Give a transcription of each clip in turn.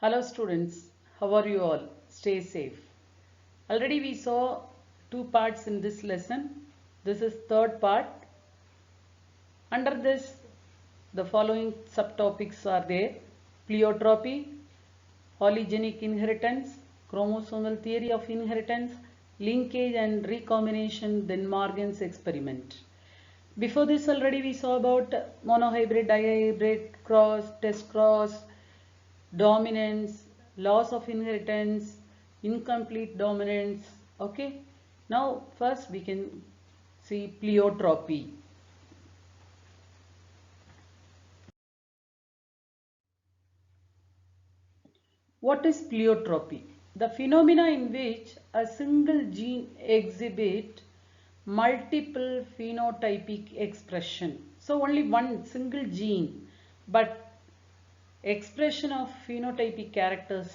Hello students, how are you all? Stay safe. Already we saw two parts in this lesson. This is third part. Under this, the following subtopics are there: pleiotropy, polygenic inheritance, chromosomal theory of inheritance, linkage and recombination, then Morgan's experiment. Before this already we saw about monohybrid, dihybrid, cross, test cross, dominance, loss of inheritance, incomplete dominance. Okay. Now first we can see pleiotropy. What is pleiotropy? The phenomena in which a single gene exhibits multiple phenotypic expression. So only one single gene, but expression of phenotypic characters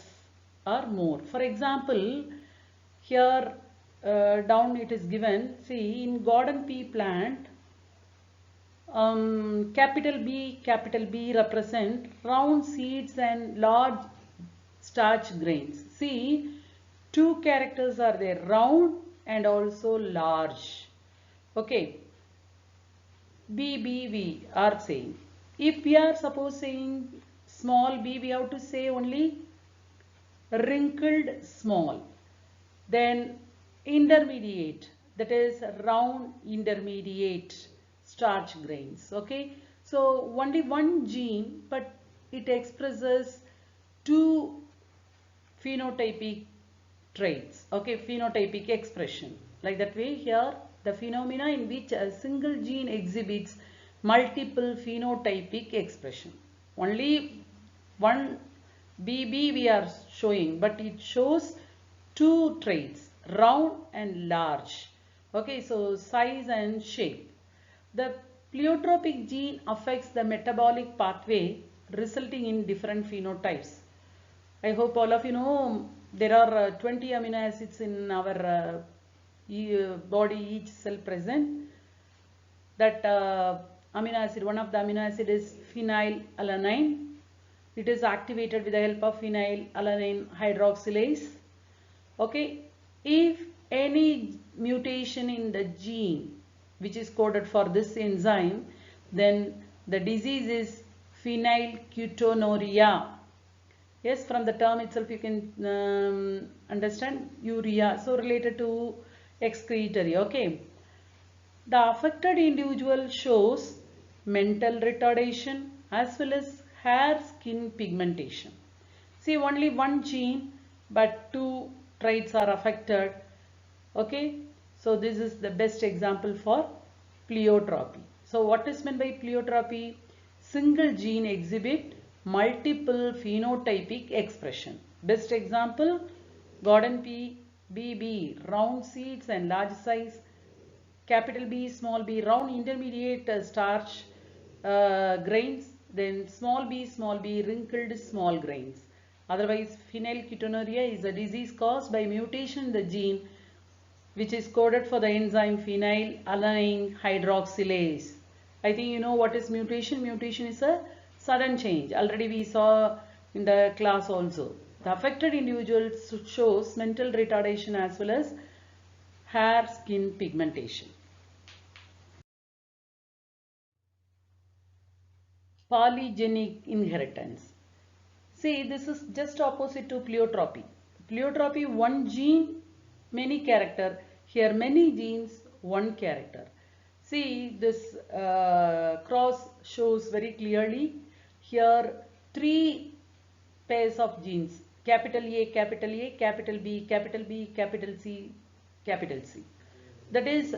are more. For example, here down it is given, see in garden pea plant, capital B represent round seeds and large starch grains. See, two characters are there, round and also large. Okay, we are saying. If we are suppose saying small b, we have to say only wrinkled small. Then intermediate, that is round intermediate starch grains. Okay, so only one gene, but it expresses two phenotypic traits. Okay, phenotypic expression. Like that way here, the phenomena in which a single gene exhibits multiple phenotypic expression. Only one BB we are showing, but it shows two traits, round and large. Okay, so size and shape. The pleiotropic gene affects the metabolic pathway, resulting in different phenotypes. I hope all of you know there are 20 amino acids in our body, each cell present. That amino acid, one of the amino acid is phenylalanine. It is activated with the help of phenylalanine hydroxylase. Okay, if any mutation in the gene which is coded for this enzyme, then the disease is phenylketonuria. Yes, from the term itself you can understand urea, so related to excretory. Okay, the affected individual shows mental retardation as well as hair skin pigmentation. See, only one gene but two traits are affected. Okay, so this is the best example for pleiotropy. So what is meant by pleiotropy? Single gene exhibit multiple phenotypic expression. Best example, garden pea, BB, round seeds and large size, capital B, small b, round intermediate starch grains, then small b, wrinkled small grains. Otherwise, phenylketonuria is a disease caused by mutation in the gene which is coded for the enzyme phenylalanine hydroxylase. I think you know what is mutation. Mutation is a sudden change. Already we saw in the class also. The affected individual shows mental retardation as well as hair skin pigmentation. Polygenic inheritance. See, this is just opposite to pleiotropy. Pleiotropy, one gene, many character. Here many genes, one character. See, this cross shows very clearly. Here three pairs of genes, capital A, capital A, capital B, capital B, capital C, capital C. That is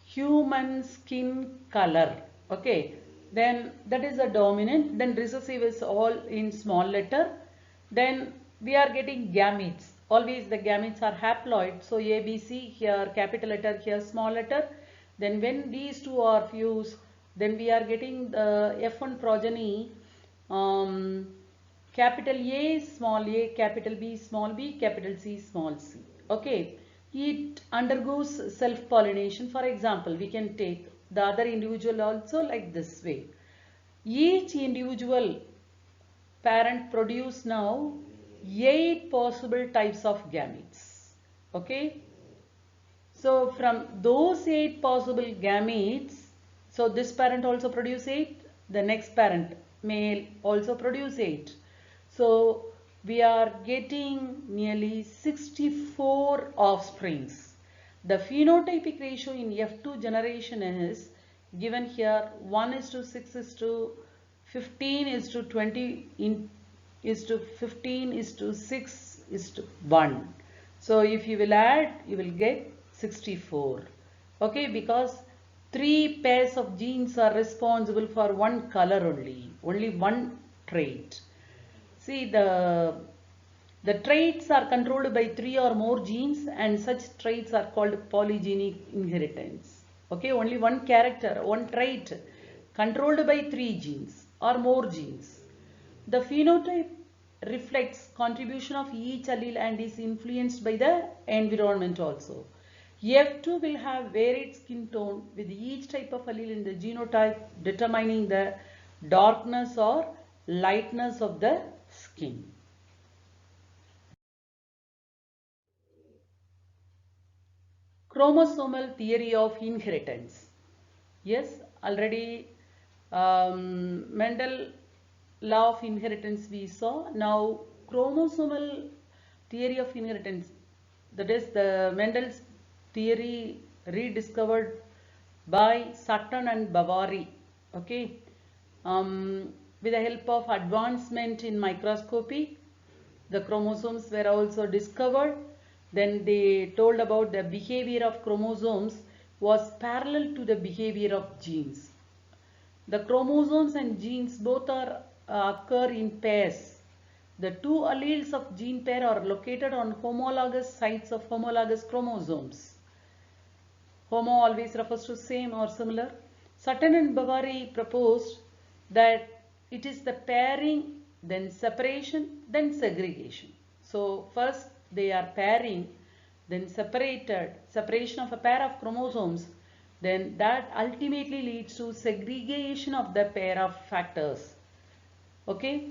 human skin color. Okay, then that is a dominant. Then recessive is all in small letter. Then we are getting gametes. Always the gametes are haploid. So A, B, C, here capital letter, here small letter. Then when these two are fused, then we are getting the F1 progeny, capital A, small a, capital B, small b, capital C, small c. Okay, it undergoes self-pollination. For example, we can take the other individual also like this way. Each individual parent produce now 8 possible types of gametes. Okay. So from those 8 possible gametes, so this parent also produce 8, the next parent male also produce 8. So we are getting nearly 64 offsprings. The phenotypic ratio in F2 generation is given here 1:6:15:20 is to 15:6:1. So if you will add, you will get 64. Okay, because 3 pairs of genes are responsible for one color only one trait. See, the traits are controlled by 3 or more genes, and such traits are called polygenic inheritance. Okay, only one character, one trait controlled by 3 genes or more genes. The phenotype reflects contribution of each allele and is influenced by the environment also. F2 will have varied skin tone with each type of allele in the genotype determining the darkness or lightness of the skin. Chromosomal theory of inheritance. Yes, already Mendel law of inheritance we saw. Now chromosomal theory of inheritance, that is the Mendel's theory rediscovered by Sutton and Bavary. Okay, with the help of advancement in microscopy, the chromosomes were also discovered. Then they told about the behavior of chromosomes was parallel to the behavior of genes. The chromosomes and genes both occur in pairs. The 2 alleles of gene pair are located on homologous sites of homologous chromosomes. Homo always refers to same or similar. Sutton and Bavary proposed that it is the pairing, then separation, then segregation. So first they are pairing, then separation of a pair of chromosomes, then that ultimately leads to segregation of the pair of factors. Okay,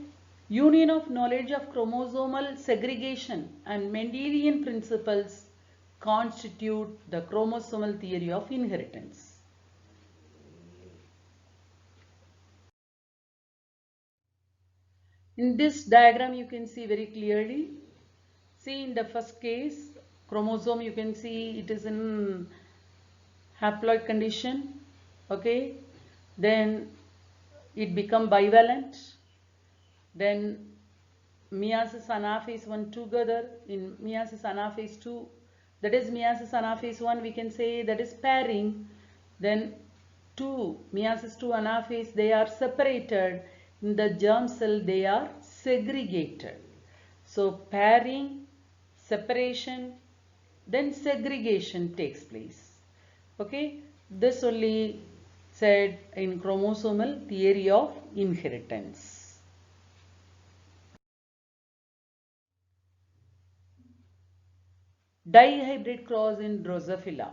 union of knowledge of chromosomal segregation and Mendelian principles constitute the chromosomal theory of inheritance. In this diagram you can see very clearly. See, in the first case, chromosome, you can see it is in haploid condition. Okay, then it become bivalent. Then meiosis anaphase 1 together. In meiosis anaphase 2, that is meiosis anaphase 1, we can say that is pairing. Then 2, meiosis 2 anaphase, they are separated. In the germ cell, they are segregated. So pairing, separation, then segregation takes place. Okay, this only said in chromosomal theory of inheritance. Dihybrid cross in Drosophila.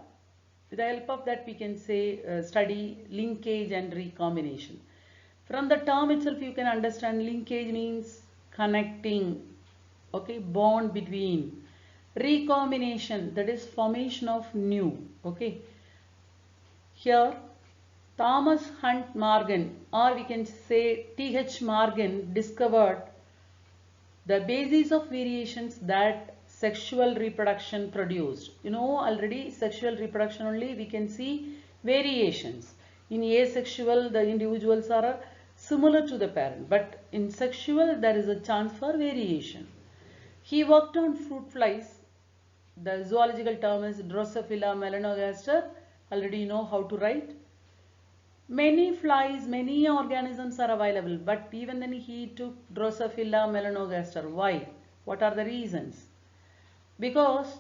With the help of that we can say study linkage and recombination. From the term itself you can understand linkage means connecting, okay, bond between. Recombination, that is formation of new. Okay, here Thomas Hunt Morgan, or we can say T.H. Morgan, discovered the basis of variations that sexual reproduction produced. You know, already sexual reproduction only we can see variations. In asexual the individuals are similar to the parent, but in sexual there is a chance for variation. He worked on fruit flies. The zoological term is Drosophila melanogaster. Already you know how to write. Many flies, many organisms are available, but even then he took Drosophila melanogaster. Why? What are the reasons? Because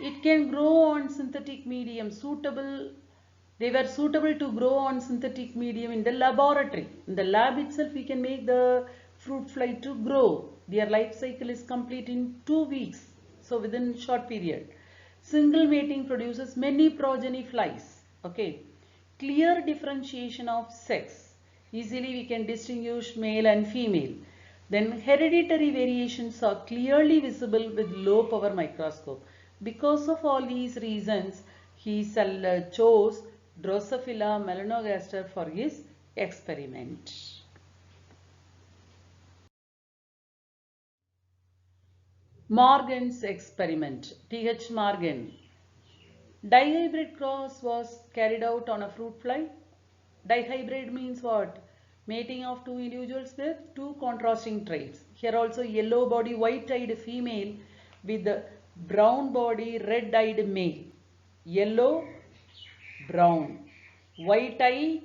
it can grow on synthetic medium, they were suitable to grow on synthetic medium in the laboratory. In the lab itself we can make the fruit fly to grow. Their life cycle is complete in 2 weeks. So within short period. Single mating produces many progeny flies. Okay. Clear differentiation of sex. Easily we can distinguish male and female. Then hereditary variations are clearly visible with low power microscope. Because of all these reasons, he chose Drosophila melanogaster for his experiment. Morgan's experiment. T.H. Morgan. Dihybrid cross was carried out on a fruit fly. Dihybrid means what? Mating of two individuals with two contrasting traits. Here also yellow body, white-eyed female with brown body, red-eyed male. Yellow, brown, white eye,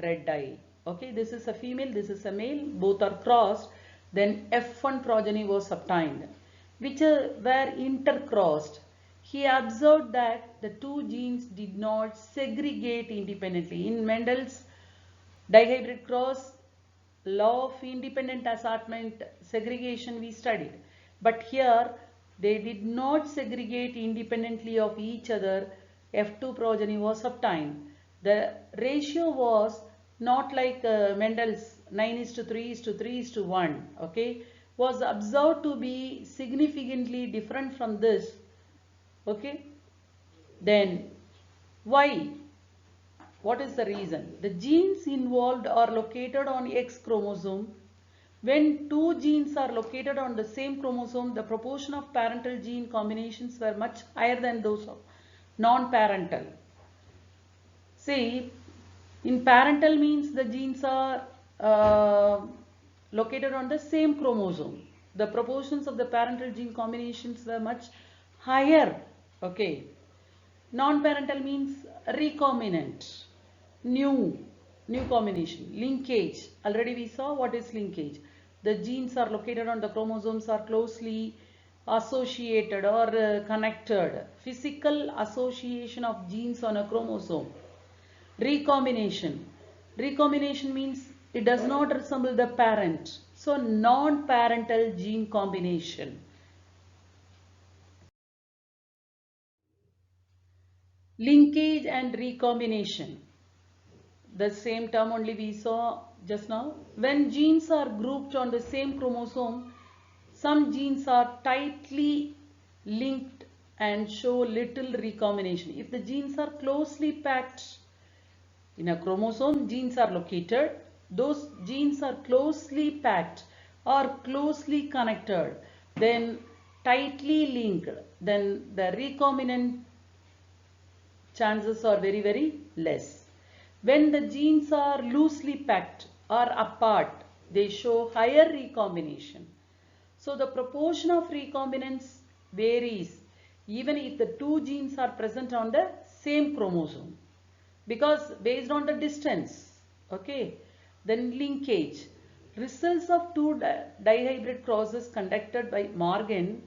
red eye. Okay, this is a female, this is a male, both are crossed. Then F1 progeny was obtained, which were intercrossed. He observed that the two genes did not segregate independently. In Mendel's dihybrid cross, law of independent assortment segregation we studied. But here they did not segregate independently of each other. F2 progeny was obtained. The ratio was not like Mendel's 9:3:3:1, okay, was observed to be significantly different from this. Okay, then why? What is the reason? The genes involved are located on X chromosome. When two genes are located on the same chromosome, the proportion of parental gene combinations were much higher than those of non-parental. See, in parental means the genes are located on the same chromosome. The proportions of the parental gene combinations were much higher. Okay. Non-parental means recombinant, new combination. Linkage, already we saw what is linkage. The genes are located on the chromosomes, are closely associated or connected. Physical association of genes on a chromosome. Recombination. Recombination means it does not resemble the parent. So non-parental gene combination. Linkage and recombination. The same term only we saw just now. When genes are grouped on the same chromosome, some genes are tightly linked and show little recombination. If the genes are closely packed in a chromosome, genes are located, those genes are closely packed or closely connected, then tightly linked, then the recombinant chances are very, very less. When the genes are loosely packed or apart, they show higher recombination. So the proportion of recombinants varies even if the two genes are present on the same chromosome, because based on the distance. Okay. Then linkage. Results of two dihybrid crosses conducted by Morgan.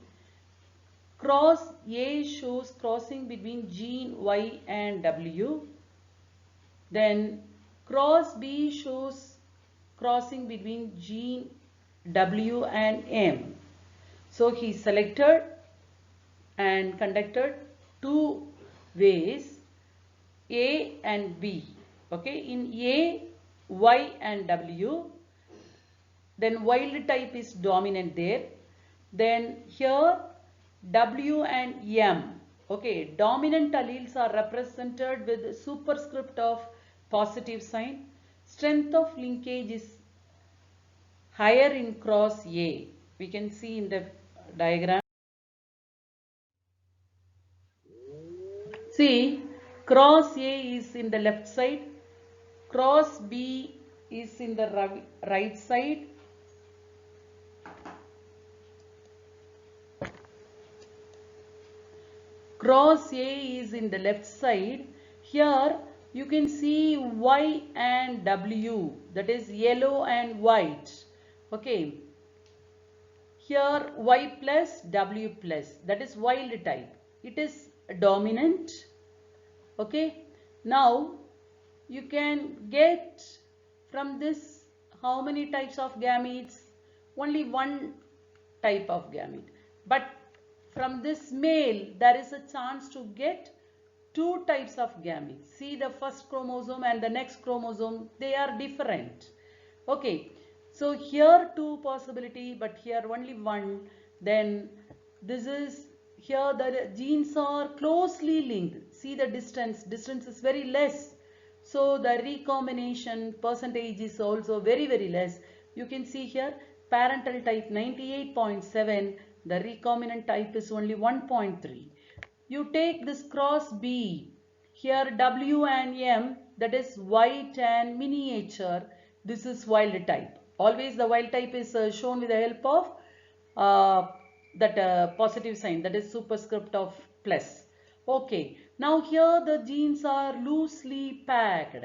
Cross A shows crossing between gene Y and W. Then cross B shows crossing between gene W and M. So he selected and conducted two ways, A and B. Okay, in A, Y and W, then wild type is dominant there. Then here W and M. Okay, dominant alleles are represented with superscript of positive sign. Strength of linkage is higher in cross A. We can see in the diagram. See, cross A is in the left side, cross B is in the right side. Cross A is in the left side. Here you can see Y and W, that is yellow and white. Okay. Here Y plus W plus, that is wild type. It is dominant. Okay. Now you can get from this how many types of gametes? Only one type of gamete. But from this male, there is a chance to get two types of gametes. See the first chromosome and the next chromosome, they are different. Okay. So here two possibility, but here only one. Then this is here the genes are closely linked. See the distance is very less. So the recombination percentage is also very less. You can see here parental type 98.7, the recombinant type is only 1.3. You take this cross B, here W and M, that is white and miniature, this is wild type. Always the wild type is shown with the help of that positive sign, that is superscript of plus. Okay, now here the genes are loosely packed.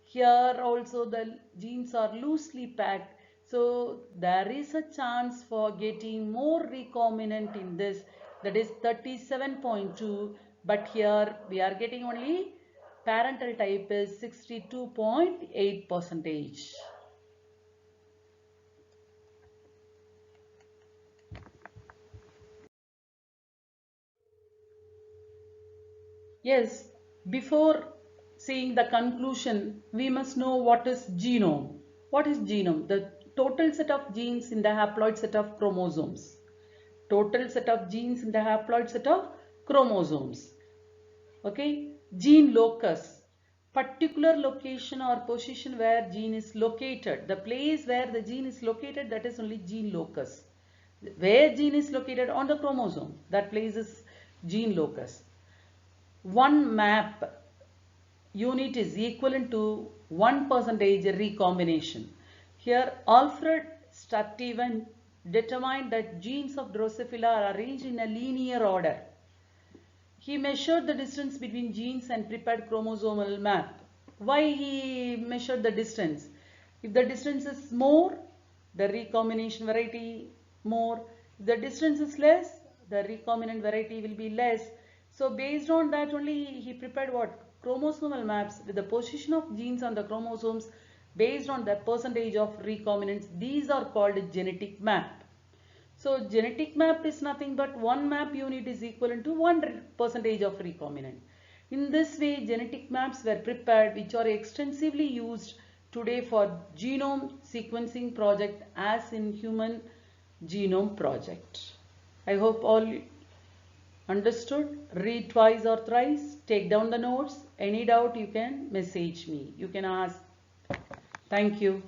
Here also the genes are loosely packed. So there is a chance for getting more recombinant in this, that is 37.2, but here we are getting only parental type is 62.8%. Yes, before seeing the conclusion, we must know what is genome. What is genome? The total set of genes in the haploid set of chromosomes. Total set of genes in the haploid set of chromosomes. Okay, gene locus. Particular location or position where gene is located. The place where the gene is located, that is only gene locus. Where gene is located on the chromosome, that place is gene locus. One map unit is equivalent to 1% recombination. Here Alfred Stuyvesant determined that genes of Drosophila are arranged in a linear order. He measured the distance between genes and prepared chromosomal map. Why he measured the distance? If the distance is more, the recombination variety more. If the distance is less, the recombinant variety will be less. So based on that only he prepared what? Chromosomal maps with the position of genes on the chromosomes based on the percentage of recombinants. These are called genetic map. So genetic map is nothing but one map unit is equivalent to 1% of recombinant. In this way, genetic maps were prepared which are extensively used today for genome sequencing project as in human genome project. I hope all understood. Read twice or thrice. Take down the notes. Any doubt you can message me. You can ask. Thank you.